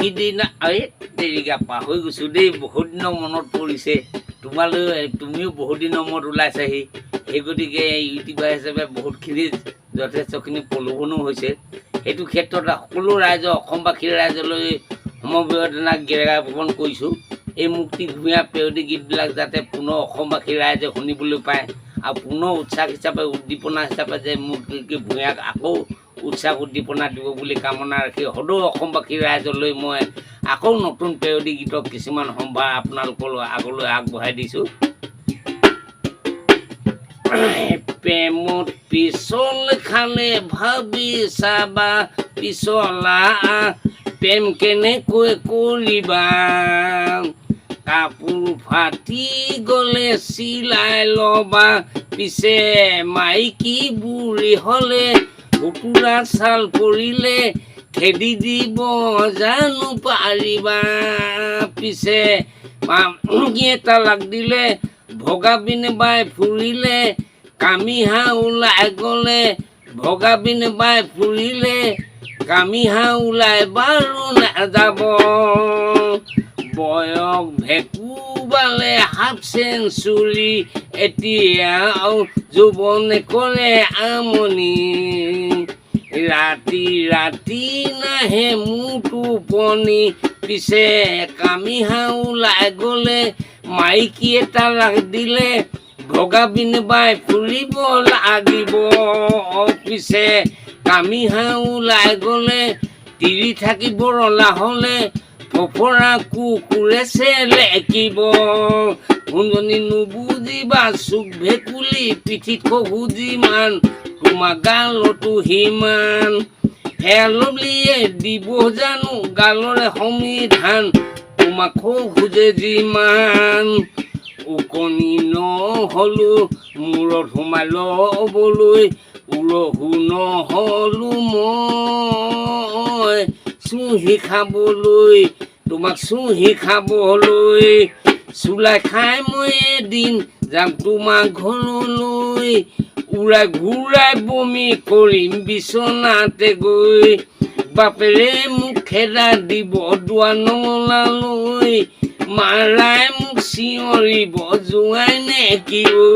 সিদিনা দেৰিকা পাহৰি গৈছোঁ দেই, বহুত দিনৰ মনত পৰিছে। তুমিও বহুত দিনৰ মূৰত ওলাইছাহি। সেই গতিকে ইউটিউবাৰ হিচাপে বহুতখিনি যথেষ্টখিনি প্ৰলোভনো হৈছে। সেইটো ক্ষেত্ৰত সকলো ৰাইজৰ অসমবাসীৰ ৰাইজলৈ সমবেদনা জ্ঞাপন কৰিছোঁ। এই মুক্তি ভূঞা পেৰডি গীতবিলাক যাতে পুনৰ অসমবাসীৰ ৰাইজে শুনিবলৈ পায় আৰু পুনৰ উৎসাহ হিচাপে উদ্দীপনা হিচাপে যে মুক্তি ভূঞাক আকৌ উৎসাহ উদ্দীপনা দিব বুলি কামনা ৰাখি সদৌ অসমবাসীৰ ৰাইজলৈ মই আকৌ নতুন পেৰডি গীতক কিছুমান সম্ভাৰ আপোনালোকৰ আগলৈ আগবঢ়াই দিছোঁ। প্ৰেমত পিছল খালে ভাবি চাবা পিছলা, প্ৰেম কেনেকৈ কৰিবা, কাপোৰ ফাটি গ'লে চিলাই ল'বা, পিছে মাইকী বুঢ়ী হ'লে কুকুৰা ছাল পৰিলে খেদি দিব জানো পাৰিবা, পিছে এটা লাগ দিলে ভগা পিন্ধাই ফুৰিলে, কামিহা ওলাই গ'লে ভগা পিন্ধাই ফুৰিলে, কামিহা ওলাই বাৰু নাযাব, বয়স ভেকুবালে হাফ চেঞ্চুৰী, এতিয়াও যৌৱনে কৰে আমনি, ৰাতি ৰাতি নাহে মোৰ টোপনি, পিছে কামিহা ওলাই গ'লে মাইকী এটা লাগ দিলে ভগা পিন্ধাই ফুৰিব লাগিব, পিছে কামিহা ওলাই গ'লে তিৰি থাকিব ৰলা হ'লে ফফৰা কুকুৰে চেলেকিব, শুননি নুবুজিবা চুক ভেকুলি পিঠিত খহুজি মান, তোমাৰ গালতো সিমান, হেললিয়ে দিব জানো গালৰে সমিধান, তোমাক খোজে যিমান, উকনি নহ'লো মূৰত সোমাই ল'বলৈ, উলহু নহ'লো মই চুহি খাবলৈ, তোমাক চুহি খাবলৈ, চুলাই খাই মই এদিন যাম তোমাৰ ঘৰলৈ, উৰাই ঘূৰাই বমি কৰিম বিচনাতে গৈ, বাপেৰে মোক খেদা দিব দুৱাৰ নলালৈ, মাৰাই মোক চিঞৰিব জোঁৱাই নেকি ঐ,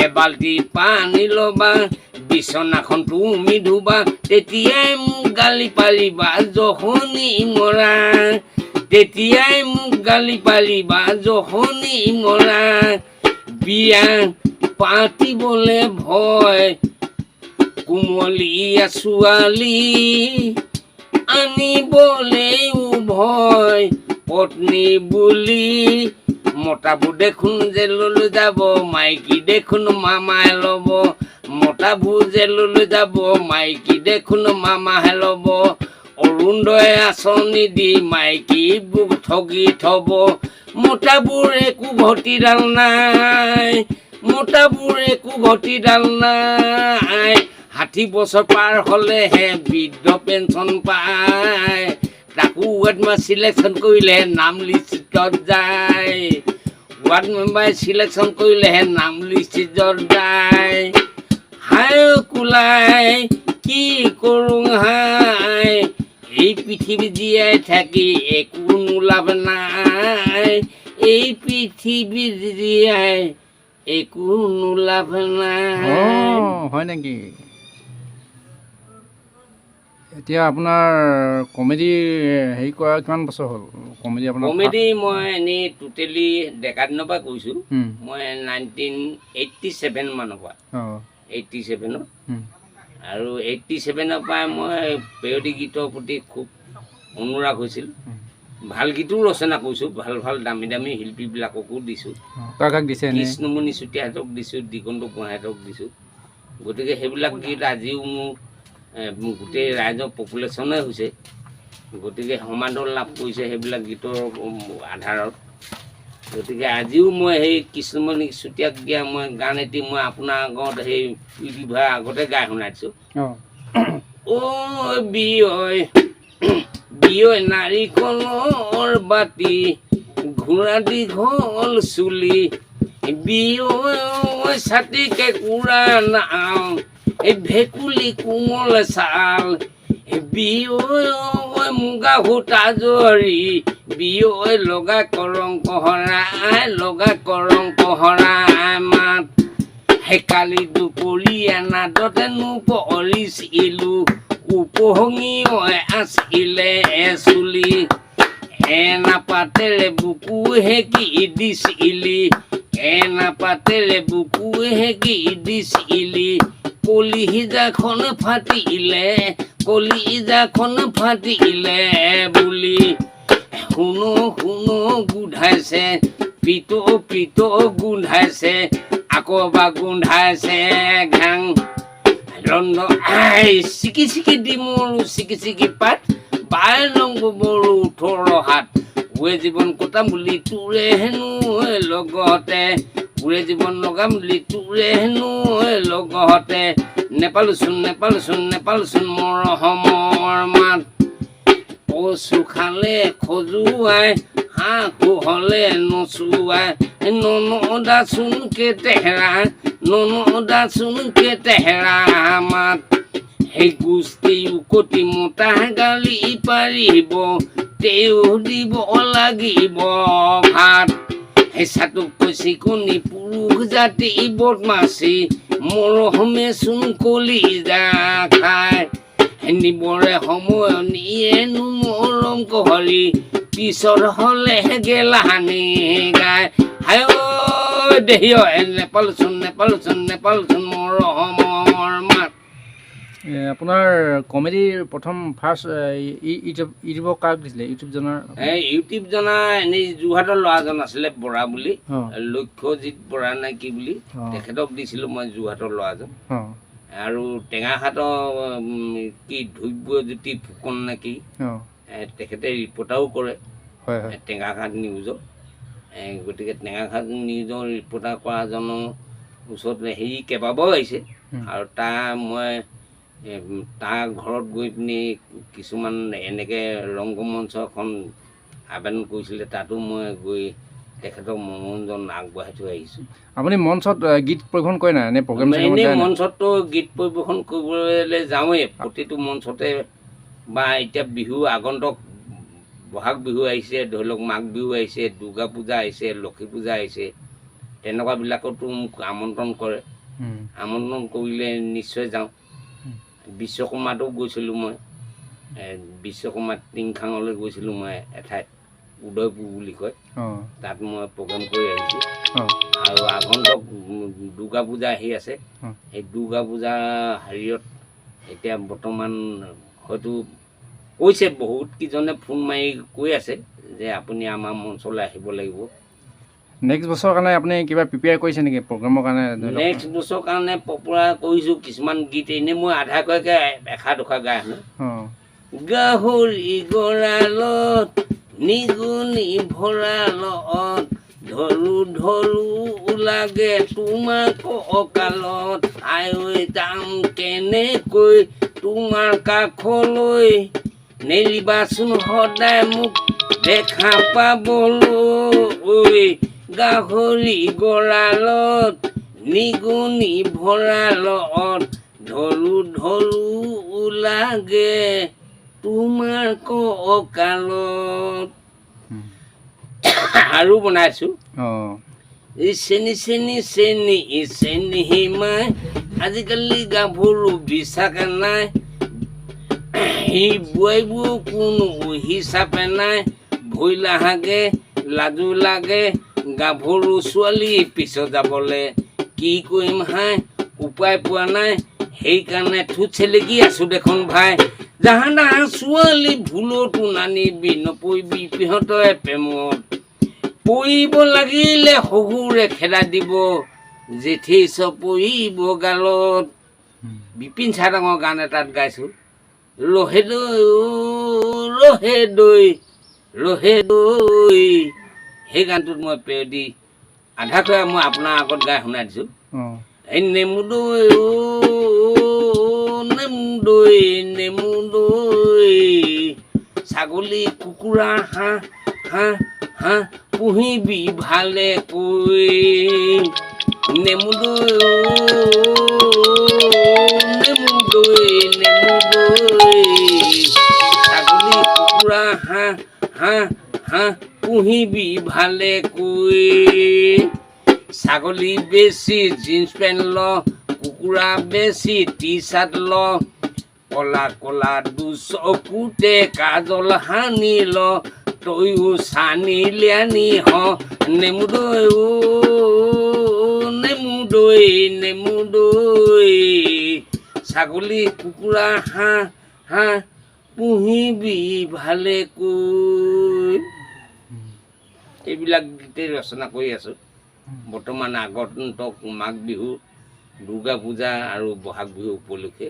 এবাল্টি পানী ল'বা বিচনাখন তুমি ধুবা, তেতিয়াই মোক গালি পাৰিবা জহনি মৰা, তেতিয়াই মোক গালি পাৰিবা জহনি মৰা, বিয়া পাতিবলে ভয় কুমলীয়া ছোৱালী, আনিবলেও ভয় পত্নী বুলি, মতাবোৰ দেখোন জেললৈ যাব মাইকী দেখোন মামাই ল'ব, মতাবোৰ জেললৈ যাব মাইকী দেখোন মামাহে ল'ব, অৰুণোদয় আঁচনি দি মাইকীবোৰ ঠগি থ'ব, মতাবোৰ একো ঘটিডাল নাই, মতাবোৰ একো ঘটিডাল নাই, 60 বছৰ পাৰ হ'লেহে বৃদ্ধ পেঞ্চন পায়, তাকো ৱাৰ্ড মেম্বাৰ চিলেকশ্যন কৰিলেহে নাম লিষ্টত যায়, ৱাৰ্ড মেম্বাৰ চিলেকশ্যন কৰিলেহে নাম লিষ্টত যায়, হাই কোলাই কি কৰোঁ হাই, এই পৃথিৱী জীয়াই থাকি একো লাভ নাই, এই পৃথিৱী জীয়াই একো লাভ নাই। হয় নেকি? এতিয়া আপোনাৰ কমেডি হেৰি কৰা কিমান বছৰ হ'ল? কমেডি মই এনেই টোটেলি ডেকা দিনৰ পৰা কৰিছোঁ। মই 1987 মানৰ পৰা 87ত, আৰু 87ৰ পৰাই মই পেৰডি গীতৰ প্ৰতি খুব অনুৰাগ হৈছিল। ভাল গীতো ৰচনা কৰিছোঁ, ভাল ভাল দামী দামী শিল্পীবিলাককো দিছোঁ, কৃষ্ণমণি চুতীয়াহঁতক দিছোঁ, দিগন্ত গোহাঁইহঁতক দিছোঁ। গতিকে সেইবিলাক গীত আজিও মোৰ গোটেই ৰাইজৰ পপুলেশ্যনে হৈছে, গতিকে সমাদৰ লাভ কৰিছে সেইবিলাক গীতৰ আধাৰত। গতিকে আজিও মই সেই কৃষ্ণমণি চুতীয়াক দিয়া মই গান এটি মই আপোনাৰ আগত সেই ইউটিউবৰ আগতে গাই শুনাইছোঁ। অ' বিয়য় বিয়য় নাৰিকলৰ বাতি, ঘোঁৰা দীঘল চুলি, বিয়য় ছাতি কেঁকুৰা নাও, এই ভেকুলী কোমল ছাল, বিয়য় ঐ মুগা সূতা জৰি বিয়ৈ লগা কৰং কহৰা লগা কৰং কহৰা মাত হেকালি দুপৰীয়া নাদতে নুপলিছিলো উপহঙি আছিলে চুলি এনা পাতেৰে বুকু হেকি দিছিলি এনা পাতেৰে বুকু হেকি দিছিলি কলিজাখন ফাটিলে বুলি শুনো শুনো গোন্ধাইছে পিতো গোন্ধাইছে আকৌ বা গোন্ধাইছে ঘাং ৰন্ধ চিকি চিকি দি মোৰ চিকি চিকি পাত বাই ৰং বৰো 18 হাত উৰে জীৱন কটাম বুলি তোৰে হেনো লগতে উৰে জীৱন লগাম বুলি তোৰে হেনো লগতে নেপালচোন মৰহমৰ মাত কচু খালে খজুৱাই হাঁহ হলে নচুৱাই ননদাচোন কেতেহেৰা মাত সেই গোষ্ঠী উকতি মতা গালি পাৰিব তেও দিব লাগিব ভাত হেঁচাটো কৈছি কণী পুৰুষ জাতি বদমাছি মৰহমে চোন কলিজা খায় নিবৰে সময় নিয়েনো মৰম কহলি পিছত হলে গেলাহানি গায় হায় দেহিয় নেপালচোন মৰহমৰ মাত আপোনাৰ কমেডিৰ প্ৰথম ফাৰ্ষ্ট ইউটিউবৰ কাক দিছিলে ইউটিউব জনা এনেই যোৰহাটৰ ল'ৰাজন আছিলে বৰা বুলি লক্ষ্যজিৎ বৰা নে কি বুলি তেখেতক দিছিলোঁ মই যোৰহাটৰ ল'ৰাজন আৰু টেঙাখাটৰ কি ধ্ৰুৱজ্যোতি ফুকন নে কি তেখেতে ৰিপৰ্টাৰো কৰে টেঙাখাট নিউজৰ গতিকে টেঙাখাট নিউজৰ ৰিপৰ্টাৰ কৰাজনৰ ওচৰত হেৰি কেইবাবাৰো আহিছে আৰু মই তাৰ ঘৰত গৈ পিনি কিছুমান এনেকৈ ৰংগমঞ্চ এখন আবেদন কৰিছিলে তাতো মই গৈ তেখেতক মনোৰঞ্জন আগবঢ়াই থৈ আহিছোঁ আপুনি মঞ্চত গীত পৰিৱেশন কৰে নাই এনে প্ৰগ্ৰেম এনেই মঞ্চততো গীত পৰিৱেশন কৰিবলৈ যাওঁৱেই প্ৰতিটো মঞ্চতে বা এতিয়া বিহু আগন্তুক বহাগ বিহু আহিছে ধৰি লওক মাঘ বিহু আহিছে দুৰ্গা পূজা আহিছে লক্ষী পূজা আহিছে তেনেকুৱাবিলাকতো মোক আমন্ত্ৰণ কৰে আমন্ত্ৰণ কৰিলে নিশ্চয় যাওঁ বিশ্বকৰ্মাতো গৈছিলোঁ মই বিশ্বকৰ্মা টিংখাঙলৈ গৈছিলোঁ মই এঠাইত উদয়পুৰ বুলি কয় তাত মই প্ৰগ্ৰেম কৰি আহিছোঁ আৰু আগন্তুক দুৰ্গা পূজা আহি আছে সেই দুৰ্গা পূজা হেৰিয়ত এতিয়া বৰ্তমান হয়তো কৈছে বহুতকেইজনে ফোন মাৰি কৈ আছে যে আপুনি আমাৰ মঞ্চলৈ আহিব লাগিব নেক্সট বছৰৰ কাৰণে আপুনি কিবা প্ৰিপেয়াৰ কৰিছে নেকি প্ৰগ্ৰেমৰ কাৰণে নেক্সট বছৰৰ কাৰণে প্ৰিপেয়াৰ কৰিছোঁ কিছুমান গীত এনেই মই আধা কৈকে এষাৰ দুষাৰ গাই আনো গাহৰি গঁৰালত নিগুনি ভঁৰালত ধৰু লাগে তোমাক অকালত আই যাম কেনেকৈ তোমাৰ কাষলৈ নেৰিবাচোন সদায় মোক দেখা পাবলৈ গাহৰি গঁৰালত নিগুনি ভঁৰালত ধৰু লাগে তোমাৰ কঁকালত আৰু বনাইছোঁ চেনি মাই আজিকালি গাভৰু বিশ্বাস নাই সেই বোৱাইবোৰ কোনো হিচাপে নাই ভয় লাগে লাজু লাগে গাভৰু ছোৱালী পিছত যাবলৈ কি কৰিম হাই উপায় পোৱা নাই সেইকাৰণে ঠোঁট চেলেকি আছোঁ দেখোন ভাই জাহানা ছোৱালী ভুলতো নানিবি নপৰিবি সিহঁতৰে প্ৰেমত পৰিব লাগিলে শহুৰে খেদা দিব জেঠেই চপৰিব গালত বিপিন চাৰাঙৰ গান এটাত গাইছোঁ ৰহে দৈ সেই গানটোত মই পেৰডি আধাকৈ মই আপোনাৰ আগত গাই শুনাই দিছোঁ এই নেমু দৈ ছাগলী কুকুৰা হাঁহ পুহিবি ভালে কৈ নেমু দৈ ছাগলী হাঁহ পুহিবি ভালেকৈ ছাগলী বেছি জিন্স পেণ্ট ল কুকুৰা বেছি টি চাৰ্ট ল কলা কলা দুচকুতে কাজল সানি ল তয়ো চানি লিয়ানি হ নেমু দৈ নেমু দৈ নেমু দৈ ছাগলী কুকুৰা হাঁহ হাঁহ পুহিবি ভালেকৈ এইবিলাক গীতে ৰচনা কৰি আছোঁ বৰ্তমান আগন্তুক মাঘ বিহু দুৰ্গা পূজা আৰু বহাগ বিহু উপলক্ষে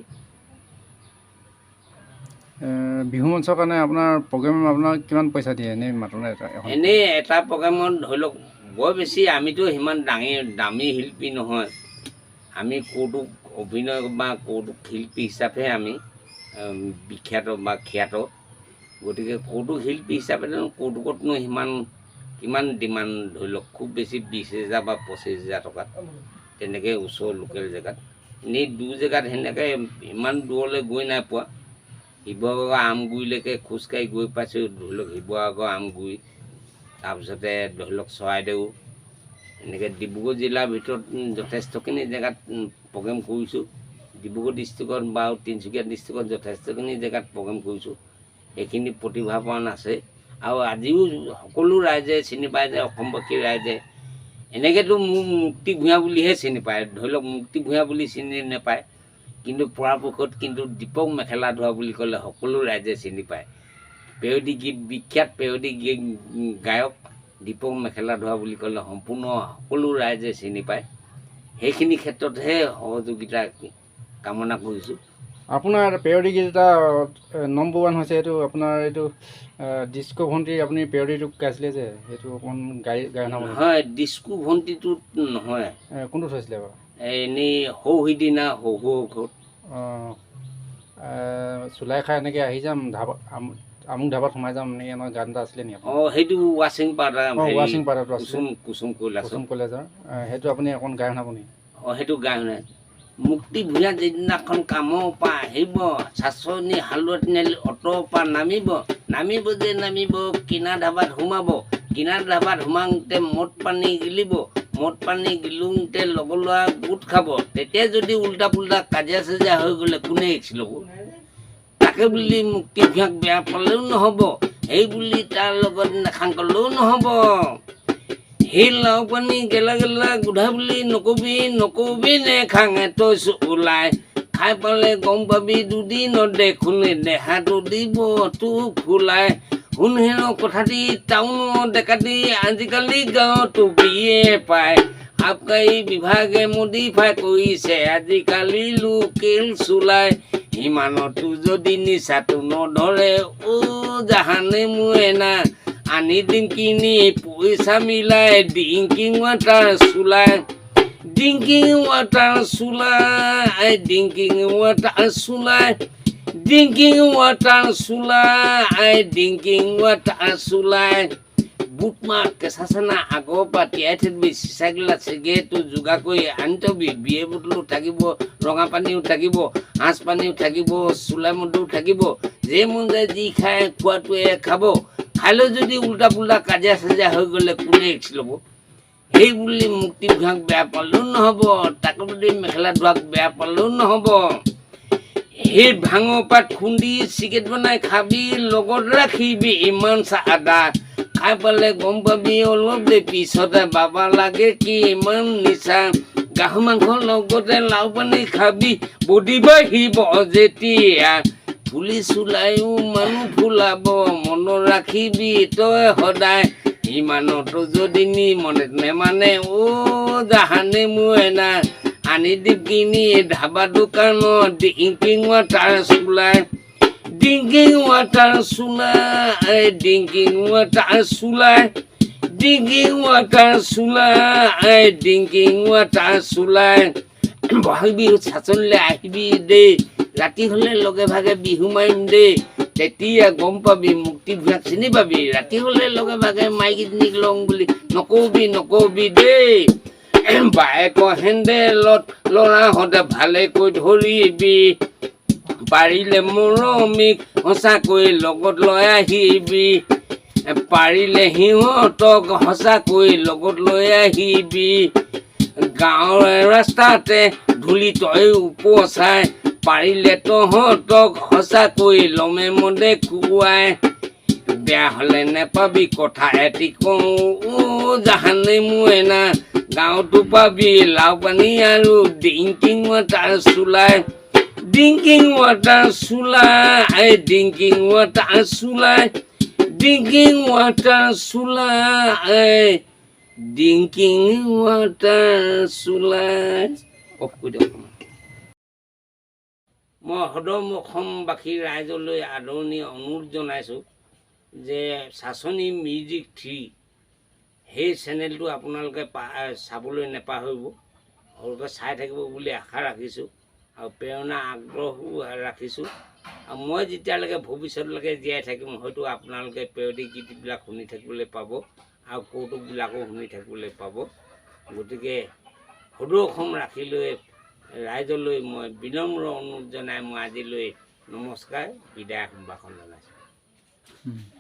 বিহু মঞ্চৰ কাৰণে আপোনাৰ প্ৰগ্ৰেম আপোনাৰ কিমান পইচা দিয়ে এনেই মাতনে এনেই এটা প্ৰগ্ৰেমত ধৰি লওক বৰ বেছি আমিতো সিমান দামী শিল্পী নহয় আমি কৌতুক অভিনয় বা কৌতুক শিল্পী হিচাপে আমি বিখ্যাত বা খ্যাত গতিকে কৌতুক শিল্পী হিচাপে কৌতুকতনো কিমান ডিমাণ্ড ধৰি লওক খুব বেছি 20,000 বা 25,000 টকাত তেনেকৈ ওচৰ লোকেল জেগাত এনেই দূৰ জেগাত সেনেকৈ ইমান দূৰলৈ গৈ নাই পোৱা শিৱসাগৰ আমগুৰিলৈকে খোজকাঢ়ি গৈ পাইছোঁ ধৰি লওক শিৱসাগৰ আমগুৰি তাৰপিছতে ধৰি লওক চৰাইদেউ এনেকৈ ডিব্ৰুগড় জিলাৰ ভিতৰত যথেষ্টখিনি জেগাত প্ৰগ্ৰেম কৰিছোঁ ডিব্ৰুগড় ডিষ্ট্ৰিক্টত বা তিনিচুকীয়া ডিষ্ট্ৰিক্টত যথেষ্টখিনি জেগাত প্ৰগ্ৰেম কৰিছোঁ সেইখিনি প্ৰতিভাৱান আছে আৰু আজিও সকলো ৰাইজে চিনি পায় যে অসমবাসী ৰাইজে এনেকৈতো মোক মুক্তি ভূঞা বুলিহে চিনি পায় ধৰি লওক মুক্তি ভূঞা বুলি চিনি নাপায় কিন্তু পৰাপক্ষত কিন্তু দীপক মেখেলা ধোৱা বুলি ক'লে সকলো ৰাইজে চিনি পায় পেৰডি গীত বিখ্যাত পেৰডি গায়ক দীপক মেখেলা ধোৱা বুলি ক'লে সম্পূৰ্ণ সকলো ৰাইজে চিনি পায় সেইখিনি ক্ষেত্ৰতহে সহযোগিতা কামনা কৰিছোঁ আপোনাৰ পেৰডি গীত এটা নম্বৰ 1 হৈছে এইটো আপোনাৰ এইটো ডিস্কো ভণ্টি আপুনি পেৰডিটোক গাইছিলে যে সেইটো অকণ গায়ন হয় ডিস্কো ভণ্টিটোত নহয় কোনটোত হৈছিলে বাৰু এনেই সৌ সিদিনা সৌ ঘৰত চুলাই খাই এনেকৈ আহি যাম ধাবা আমুক ধাবাত সোমাই যাম এনেকৈ এনেকুৱা গান এটা আছিলে নেকি সেইটো ৱাচিং পাউডাৰটো আছিলে কুসুম কলেজৰ সেইটো আপুনি অকণ গাই শুনাব নেকি সেইটো গাই শুনাই মুক্তি ভূঞা যিদিনাখন কামৰ পৰা আহিব চাচনি হালোৱা তিনিআলি অ'টোৰ পৰা নামিব যে নামিব কিনা ধাবাত সোমাব কিনা ধাবাত সোমাওঁতে মদ পানী গিলোঁতে লগৰ ল'ৰা গোট খাব তেতিয়া যদি উল্টা পুল্টা কাজিয়া চাজিয়া হৈ গ'লে কোনে ৰিক্স ল'ব তাকে বুলি মুক্তি ভূঞাক বেয়া পালেও নহ'ব সেই বুলি তাৰ লগত নাখাং ক'লেও নহ'ব সেই লাও পানী গেলা গোধা বুলি নকবি নে খাঙে তই ওলাই খাই পালে গম পাবি দুদিনত দেখোনে দেহাটো দিব তোক ফুলাই শুন হেনো কথাটি টাউনৰ ডেকাটি আজিকালি গাঁৱতো বিয়ে পায় আবকাৰী বিভাগে মডিফাই কৰিছে আজিকালি লোকেল চোলাই সিমানতো যদি নিচাটো নধৰে জাহানে মোৱেনা আনি দিম কিনি পইচা মিলাই ড্ৰিংকিং ৱাটাৰ চুলাই বুটমাহ কেঁচা চানা আগৰ পৰা তিয়াই থবি চিচা গিলাচ চিগেৰেটো যোগাৰ কৰি আনি থবি বিয়ে বটলো থাকিব ৰঙা পানীও থাকিব সাঁজ পানীও থাকিব চুলাই মদো থাকিব যে মন যায় যি খাই খোৱাটোৱে খাব খালেও যদি উল্টা পুল্টা কাজিয়া চাজিয়া হৈ গ'লে কোনে ৰিক্স ল'ব সেই বুলি মুক্তি ভূঞাক বেয়া পালেও নহ'ব তাকো যদি মেখেলা ধোৱাক বেয়া পালেও নহ'ব সেই ভাঙৰ পাত খুন্দি চিগেট বনাই খাবি লগত ৰাখিবি ইমান চাদা খাই পালে গম পাবি অলপ দে পিছতে বাবা লাগে কি ইমান নিচা গাহৰি মাংস লগতে লাও পানী খাবি বডি বাঢ়িব যেতিয়া ফুলি চুলাইও মানুহ ফুলাব মনত ৰাখিবি তই সদায় ইমানতো যদি নি মনত নেমানে জাহানে মোৱেনা আনি দিম কিনি ধাবা দোকানত ড্ৰিংকিং ৱাটাৰ চুলাই বহাগ বিহুত চাচনিলে আহিবি দেই ৰাতি হ'লে লগে ভাগে বিহু মাৰিম দেই তেতিয়া গম পাবি মুক্তি ভূঞাক চিনি পাবি ৰাতি হ'লে লগে ভাগে মাইকীজনীক লওঁ বুলি নকবি দেই বাইকৰ হেণ্ডেলত ল'ৰাহঁতে ভালেকৈ ধৰিবি পাৰিলে মৰমিক সঁচাকৈ লগত লৈ আহিবি পাৰিলে সিহঁতক সঁচাকৈ লগত লৈ আহিবি গাঁৱৰ ৰাস্তাতে ধূলি তই উপচাই পাৰিলে তহঁতক সঁচাকৈ লমে মদে খুৱাই বেয়া হ'লে নেপাবি কথা এটি কওঁ জাহানে মইনা গাঁৱতো পাবি লাও পানী আৰু ড্ৰিংকিং ৱাটাৰ চুলাই ড্ৰিংকিং ৱাটাৰ চুলাই ড্ৰিংকিং ৱাটাৰ চুলাই ড্ৰিংকিং ৱাটাৰ চুলাই ড্ৰিংকিং ৱাটাৰ চুলাই অফ কৰি দিয়ক মই সদম অসমবাসী ৰাইজলৈ আদৰণীয় অনুৰোধ জনাইছোঁ যে চাচনি মিউজিক 3 সেই চেনেলটো আপোনালোকে চাবলৈ নেপাহৰিব আপোনালোকে চাই থাকিব বুলি আশা ৰাখিছোঁ আৰু প্ৰেৰণা আগ্ৰহো ৰাখিছোঁ আৰু মই যেতিয়ালৈকে ভৱিষ্যতলৈকে জীয়াই থাকিম হয়তো আপোনালোকে পেৰডি গীতবিলাক শুনি থাকিবলৈ পাব আৰু কৌতুকবিলাকো শুনি থাকিবলৈ পাব গতিকে সদৌ অসম ৰাখিলৈ ৰাইজলৈ মই বিনম্ৰ অনুৰোধ জনাই মই আজিলৈ নমস্কাৰ বিদায় সম্ভাষণ জনাইছোঁ